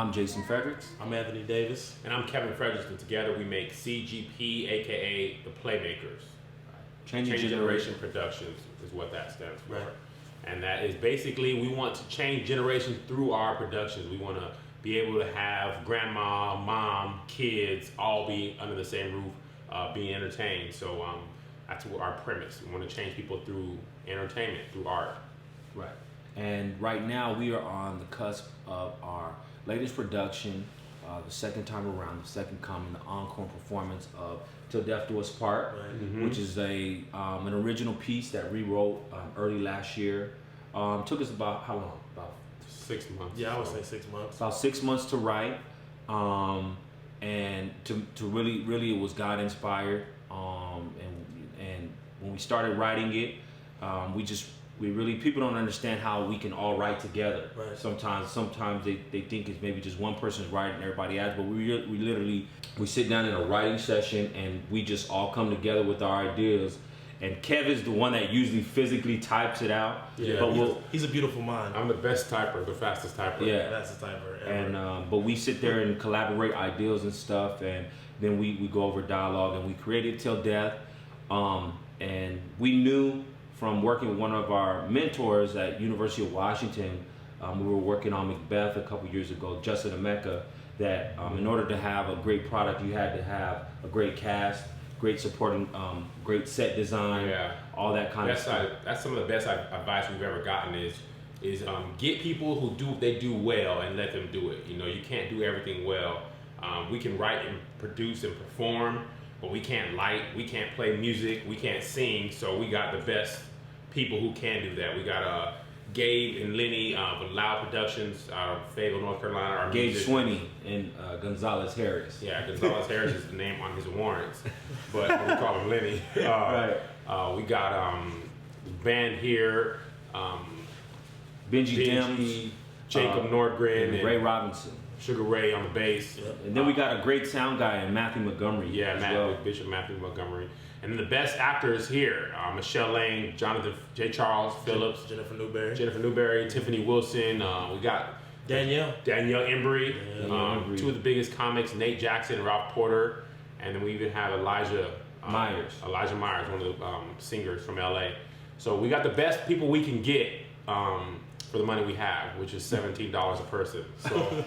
I'm Jason Fredericks. I'm Anthony Davis. And I'm Kevin Fredericks, and together we make CGP, aka The Playmakers. Changing Generation Productions is what that stands for. Right. And that is basically, we want to change generations through our productions. We want to be able to have grandma, mom, kids all be under the same roof, being entertained. So that's what our premise. We want to change people through entertainment, through art. Right. And right now we are on the cusp of our latest production, the second time around, the second coming, the encore performance of Till Death Do Us Part, Right. which is an original piece that we wrote early last year. Took us about how long? About 6 months. Yeah, I would say 6 months. about 6 months to write, and to really it was God inspired. And when we started writing it, we really, people don't understand how we can all write together. Right. Sometimes they think it's maybe just one person's writing and everybody adds, but we literally sit down in a writing session and we just all come together with our ideas. And Kev is the one that usually physically types it out. Yeah, but he's a beautiful mind. I'm the best typer, the fastest typer. Yeah. That's the typer ever. And but we sit there and collaborate ideas and stuff, and then we go over dialogue, and we created Till Death. And we knew from working with one of our mentors at University of Washington, we were working on Macbeth a couple years ago, Justin Emeka, that in order to have a great product, you had to have a great cast, great supporting, great set design, all that kind of stuff. That's some of the best advice we've ever gotten is get people who do what they do well and let them do it. You know, you can't do everything well. We can write and produce and perform, but we can't light, we can't play music, we can't sing, so we got the best people who can do that. We got Gabe and Lenny with Loud Productions out of Fayetteville, North Carolina. Our Gabe musician. Swinney and Gonzalez Harris. Yeah, Gonzalez Harris is the name on his warrants, but we call him Lenny. Right. We got band here, Benji Benji, Dims, Jacob Nordgren, and Ray Robinson. Sugar Ray on the bass. Yep. And then we got a great sound guy in Matthew Montgomery. Yeah, as well. Bishop Matthew Montgomery. And then the best actors here, Michelle Lane, Jonathan J. Charles Phillips, Jennifer Newberry, Tiffany Wilson. We got Danielle Embry, Embry. two of the biggest comics, Nate Jackson and Ralph Porter. And then we even have Elijah Myers, one of the singers from LA. So we got the best people we can get for the money we have, which is $17 a person. So,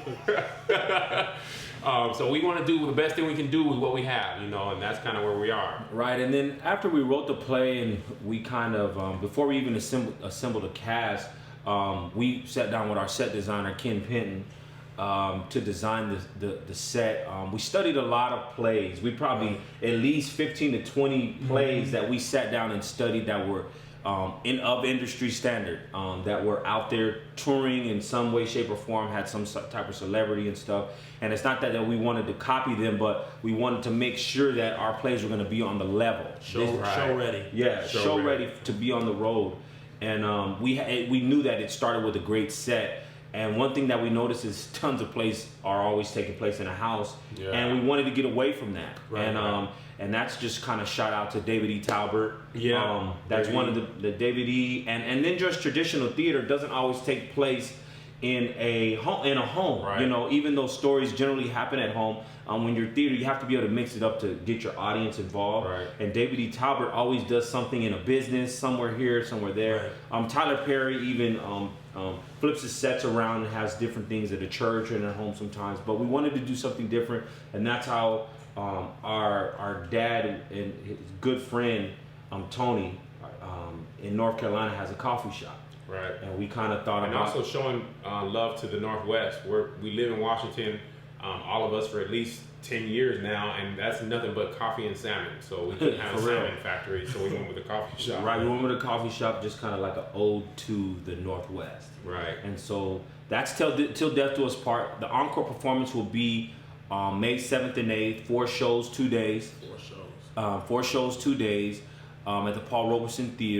so we want to do the best thing we can do with what we have, you know, and that's kind of where we are. Right, and then after we wrote the play and we kind of, before we even assembled a cast, we sat down with our set designer, Ken Penton, to design the set. We studied a lot of plays. We probably at least 15 to 20 plays that we sat down and studied that were of industry standard, that were out there touring in some way, shape, or form, had some type of celebrity and stuff. And it's not that we wanted to copy them, but we wanted to make sure that our plays were going to be on the level. show ready. Yeah, show ready to be on the road. And we knew that it started with a great set. And one thing that we noticed is tons of plays are always taking place in a house, and we wanted to get away from that. Right. And that's just kind of shout out to David E. Talbert. Yeah, that's David one of the David E. And then just traditional theater doesn't always take place in a home. Right. You know, even though stories generally happen at home, when you're theater, you have to be able to mix it up to get your audience involved. Right. And David E. Talbert always does something in a business, somewhere here, somewhere there. Right. Tyler Perry even flips his sets around and has different things at a church and at home sometimes. But we wanted to do something different, and that's how our dad and his good friend Tony in North Carolina has a coffee shop. Right. And we kind of thought And about also showing love to the Northwest, where we live in Washington, all of us for at least 10 years now, and that's nothing but coffee and salmon. So we couldn't have a For real. salmon factory, so we went with the coffee shop. Right, we went with a coffee shop, just kind of like an ode to the Northwest. Right. And so that's Till Death Do Us Part. The encore performance will be May 7th and 8th, 4 shows, 2 days. 4 shows. 4 shows, 2 days at the Paul Robeson Theater.